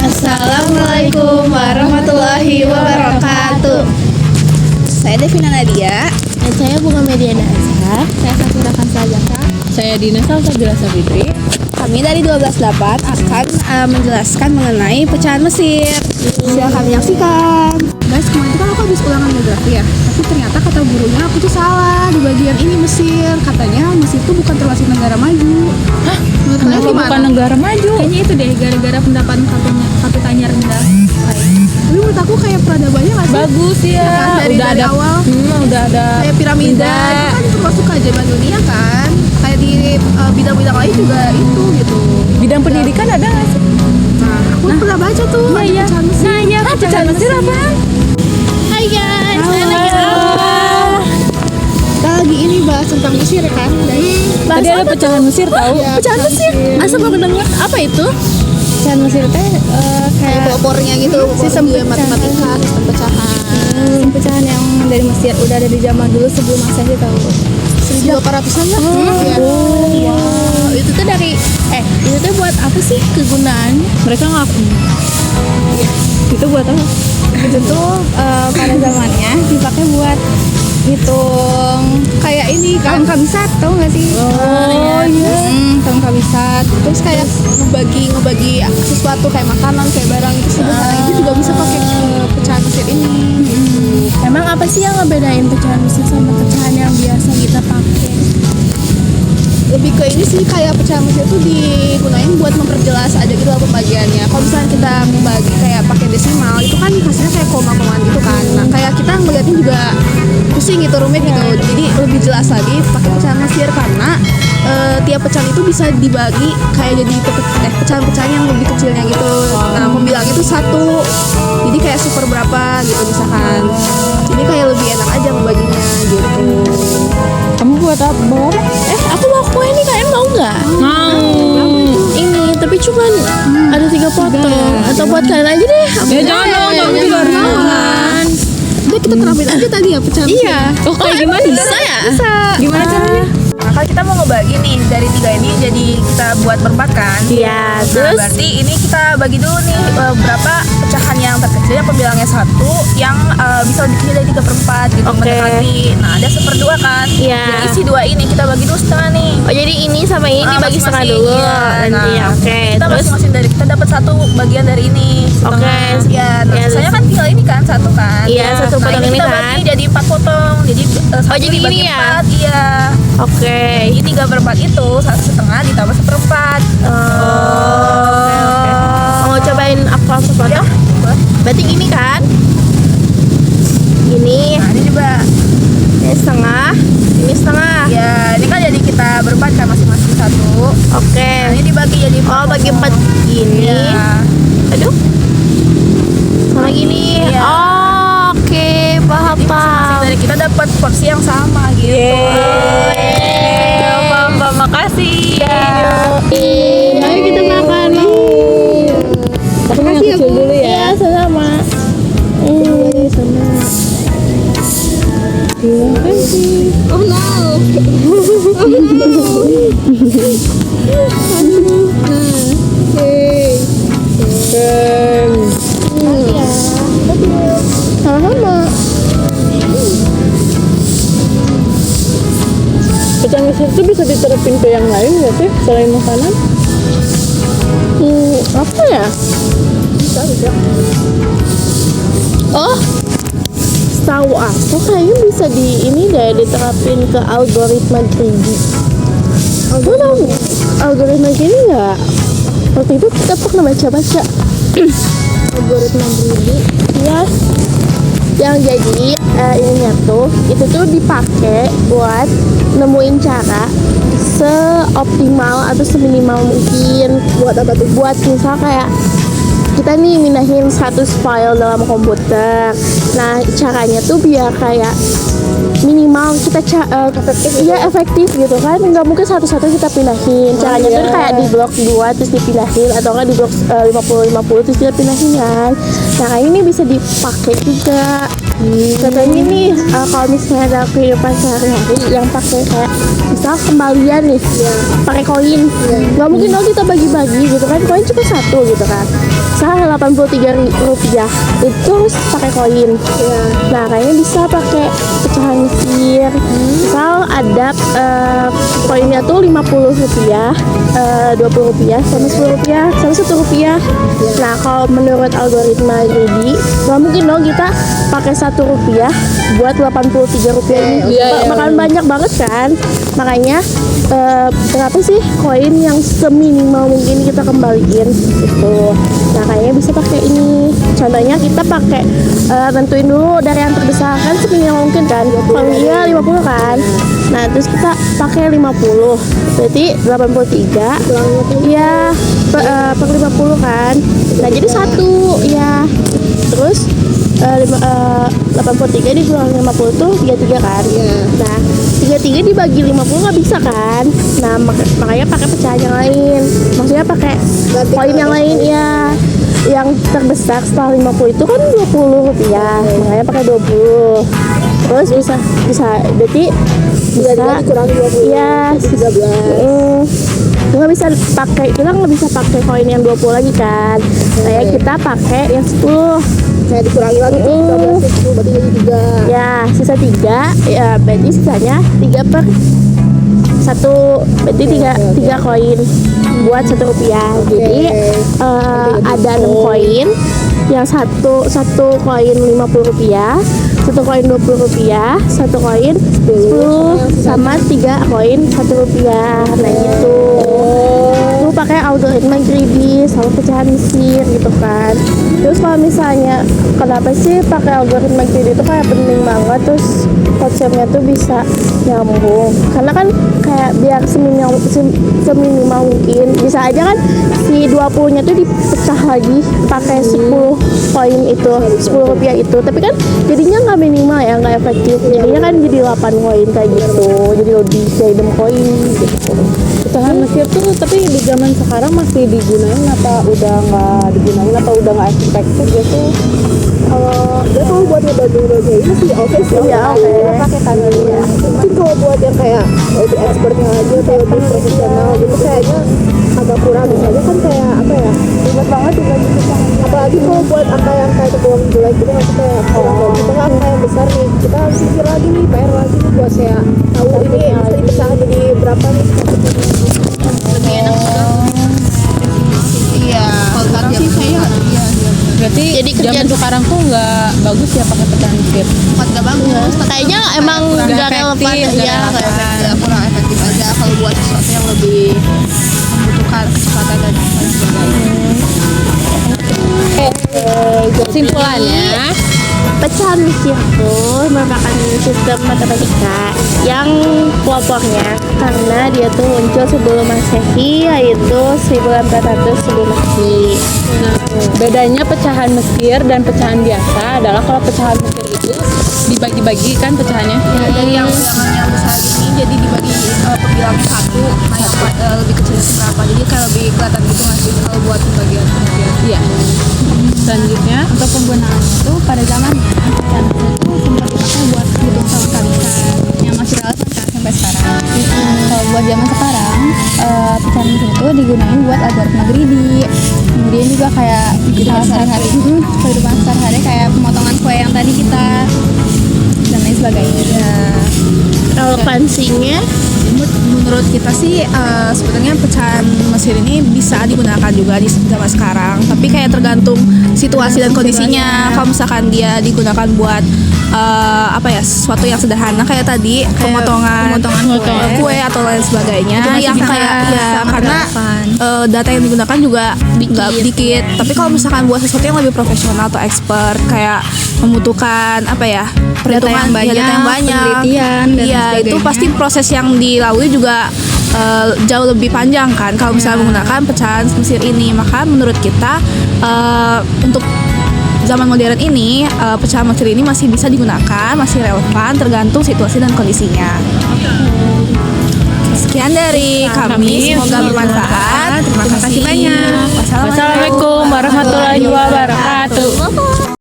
Assalamualaikum warahmatullahi wabarakatuh. Saya Devina Nadia. Dan saya Bunga Mediana Azhar. Saya Safira Kansalajaka. Saya Dina Salsabila Sabitri. Kami dari 12/8 akan menjelaskan mengenai pecahan Mesir. Silahkan menyaksikan. Guys, kemarin itu kan aku habis ulangan geografi ya. Tapi ternyata kata gurunya aku tuh salah di bagian ini Mesir. Katanya Mesir tuh bukan termasuk negara maju. Hah? Menurut kalian Kenapa gimana? bukan negara maju? Kayaknya itu deh gara-gara pendapatan kapitalnya rendah. Tapi menurut aku kayak peradabannya nggak sih? Bagus ya. Kan, dari udah ada awal. udah ada Kayak piramida itu kan termasuk keajaiban dunia kan. Kayak di bidang-bidang lain juga itu gitu. bidang pendidikan ada nggak sih? Nah, aku pernah baca tuh ada pecahan Mesir. Pecahan Mesir apa? Hai guys, saya lagi Kita lagi ini bahas tentang Mesir kan. Tadi ada pecahan Mesir tahu? pecahan Mesir. Asal baru dengar apa itu? Pecahan Mesir teh Kayak popornya gitu, sistem matematika, sistem pecahan. sistem pecahan yang dari Mesir udah ada di zaman dulu sebelum Masehi tahu. 1800-an lah. Iya. Wow, itu tuh dari itu tuh buat apa sih kegunaannya? Mereka ngaku. Itu buat apa? Itu tuh pada zamannya dipakai buat hitung kayak ini kan kabisat, tahu nggak sih? Oh iya. Tahun kabisat. Terus kayak ngebagi sesuatu kayak makanan, kayak barang itu sederhana itu juga bisa pakai pecahan Mesir ini. Emang apa sih yang ngebedain pecahan Mesir sama pecahan yang biasa kita pakai? Lebih ke ini sih kayak pecahan Mesir itu digunain buat memperjelas aja gitu lah pembagiannya. Kalau misalnya kita membagi kayak pakai desimal itu kan hasilnya kayak koma-komaan gitu kan. Nah kayak kita ngeliatnya juga pusing gitu, rumit gitu. Jadi lebih jelas lagi pakai pecahan Mesir karena tiap pecahan itu bisa dibagi kayak jadi pecahan-pecahan yang lebih kecilnya gitu. Nah pembilangnya itu 1, jadi kayak super berapa gitu misalkan. Jadi kayak lebih enak aja ngebaginya gitu. Kamu buat apa? Bawa apa? Aku mau kue nih, kalian mau nggak? Mau. Ini tapi cuman ada 3 potong. Atau buat kalian aja deh. Ya jangan dong, jangan juga Jangan. Udah kita terapiin aja tadi ya pecahan Mesir. Iya. Oh kayak gimana? Bisa ya? Gimana caranya? Nah, kalau kita mau ngebagi nih dari 3 ini jadi kita buat berempat kan? Iya. Nah, Terus berarti ini kita bagi dulu nih berapa pecahan yang terkecil yang pembilangnya 1 yang bisa lebih kecil dari 3/4 gitu Oke. mendekati. Nah ada 1/2 kan? Iya. Yang isi 2 ini kita bagi dulu setengah nih. oh jadi ini sama ini dibagi setengah Masing-masing, dulu iya. nanti. Nah, Oke. Kita Terus masing-masing dari kita dapat 1 bagian dari ini setengah. Oke. Ya, nah, Ya, sisanya terus- kan tinggal ini kan 1 kan? Iya, 1 potong nah, ini kita kan? bagi jadi 4 potong. Jadi satu jadi dibagi ini ya? 4, iya. oke. Jadi 3/4 itu 1,5 ditambah 1/4. Mau cobain aku langsung potong? Berarti gini kan? Gini, Nah ini juga. ini setengah, ini setengah. Ya ini kan jadi kita berempat kan masing-masing 1. Oke. Nah ini dibagi jadi Bagi 4 gini. Ya. Aduh. Sama gini. Iya. Oh, oke, paham. Masing-masing dari kita dapat porsi yang sama gitu. Mbak, makasih. Ayo kita makan. Tapi yang kecil dulu ya. Iya, sama. Terima kasih. Oh no. Sama-sama. Pecahan Mesir itu bisa diterapin ke yang lain nggak sih selain makanan? Apa ya? Bisa. Oh, tahu aku kayaknya bisa di ini deh diterapin ke algoritma 3D. Aku tahu algoritma gini nggak? Waktu itu kita pernah baca-baca algoritma 3D. Ya, yang jadi ininya tuh itu tuh dipakai buat nemuin cara seoptimal atau seminimal mungkin buat apa tuh? Buat misal kayak kita nih mindahin 100 file dalam komputer, Nah caranya tuh biar kayak minimal kita efektif gitu kan, nggak mungkin satu-satu kita pindahin. Caranya tuh kayak di blok 2 terus dipindahin, atau enggak di blok 50 terus kita pindahin kan. Nah kayak ini bisa dipakai juga. Contohnya nih kalau misalnya ada kehidupan sehari-hari yang pakai kayak misal kembalian nih, pakai koin, nggak mungkin dong kita bagi-bagi gitu kan, koin cuma satu gitu kan. Misal Rp83 itu harus pakai koin. Nah kayaknya bisa pakai pecahan Mesir. Misal ada koinnya tuh Rp50, Rp20 sama Rp10 sama Rp1. Nah kalau menurut algoritma Greedy nggak mungkin dong kita pakai Rp1 buat Rp83 ini. Bakalan banyak banget kan. Makanya berapa sih koin yang seminimal mungkin kita kembaliin gitu. Nah kayaknya bisa pakai ini. Contohnya kita pakai tentuin dulu dari yang terbesar kan seminimal mungkin kan. Kalau iya 50 kan. Nah terus kita pakai 50, berarti 83 ya per 50 kan. Nah jadi 1 ya. Terus 83 dikurangi 50 tuh 33 kan. Nah 33 dibagi 50 nggak bisa kan. Nah makanya pakai pecahan yang lain, maksudnya pakai koin yang lain ya. Yang terbesar setelah 50 itu kan Rp20, makanya pakai 20. Terus bisa berarti bisa dikurangi 20 ya 13. Nggak bisa pakai, kita nggak bisa pakai koin yang 20 lagi kan. Kayak kita pakai yang 10. Saya dikurangi lagi tuh 13 itu berarti jadi 3. Ya sisa 3 ya, berarti sisanya 3 per 1, berarti 3 koin buat Rp1. Jadi ada 6 koin, yang satu koin Rp50, satu koin Rp20, satu koin 10, sama 3 koin Rp1. Nah gitu. Lu pakai algoritma Greedy sama pecahan Mesir gitu kan. Terus kalau misalnya kenapa sih pakai algoritma Greedy itu kayak penting banget, terus konsepnya tuh bisa nyambung, karena kan kayak biar seminimal mungkin. Bisa aja kan si 20 nya tuh dipecah lagi pakai 10 koin itu, Rp10 itu, tapi kan jadinya nggak minimal ya, nggak efektif. Jadinya kan jadi 8 koin kayak gitu, jadi lebih dari 6 koin gitu. Pecahan Mesir tuh tapi di zaman sekarang masih digunain apa udah nggak digunain atau udah nggak efektif gitu? Dia kalau buat ngebagi-bagi ini sih oke sih. Iya, oke. Pakai tangan ya. Mungkin kalau buat yang kayak lebih expertnya lagi atau lebih profesional gitu kayaknya agak kurang. Misalnya kan kayak apa ya, ribet banget dibagi pecahan. Apalagi kalau buat angka yang kayak ketuang jelek gitu, maksudnya kayak kurang bagus. Kita kan angka yang besar nih, kita harus pikir lagi nih, PR lagi nih buat saya tahu ini bisa dipecah jadi berapa nih. Lebih enak juga. Iya. Kalau sekarang sih saya Berarti Jadi zaman kerjaan- sekarang tuh nggak bagus ya pakai pecahan Mesir. nggak bagus. Kayaknya emang Kurang nggak relevan efektif, nggak ya. relevan. Ya, kurang efektif aja kalau buat sesuatu yang lebih membutuhkan kecepatan dan lain sebagainya. Kesimpulannya, Pecahan Mesir itu merupakan sistem matematika yang pelopornya karena dia tuh muncul sebelum Masehi, yaitu 1800 sebelum Masehi. bedanya pecahan Mesir dan pecahan biasa adalah kalau pecahan Mesir itu dibagi-bagi kan pecahannya. Ya, dari yang ulangannya besar ini jadi dibagi perbilangnya satu, kayak lebih kecil berapa, jadi kayak lebih kelihatan gitu nggak sih kalau buat pembagian. Iya. Selanjutnya, Untuk penggunaan itu pada zamannya pecahan Mesir itu sempat dipakai buat hitung sama kalisan yang masih relevan kan sampai sekarang. Kalau buat zaman sekarang pecahan Mesir itu digunain buat algoritma Greedy. Kemudian juga kayak kehidupan sehari-hari, kehidupan sehari-hari kayak pemotongan kue yang tadi kita dan lain sebagainya. Relevansinya Menurut kita sih sebenarnya pecahan Mesir ini bisa digunakan juga di zaman sekarang, tapi kayak tergantung situasi dan kondisinya. Kalau misalkan dia digunakan buat apa ya, sesuatu yang sederhana kayak tadi pemotongan kue atau lain sebagainya yang kayak ya karena data yang digunakan juga nggak dikit. Tapi kalau misalkan buat sesuatu yang lebih profesional atau expert kayak membutuhkan apa ya, perhitungan data yang banyak, penelitian, dan iya itu sebagainya. pasti proses yang dilalui juga jauh lebih panjang kan kalau misalnya menggunakan pecahan Mesir ini. Maka menurut kita untuk zaman modern ini pecahan mercury ini masih bisa digunakan, masih relevan tergantung situasi dan kondisinya. Sekian dari kami, semoga bermanfaat. Terima kasih banyak. Wassalamualaikum warahmatullahi wabarakatuh.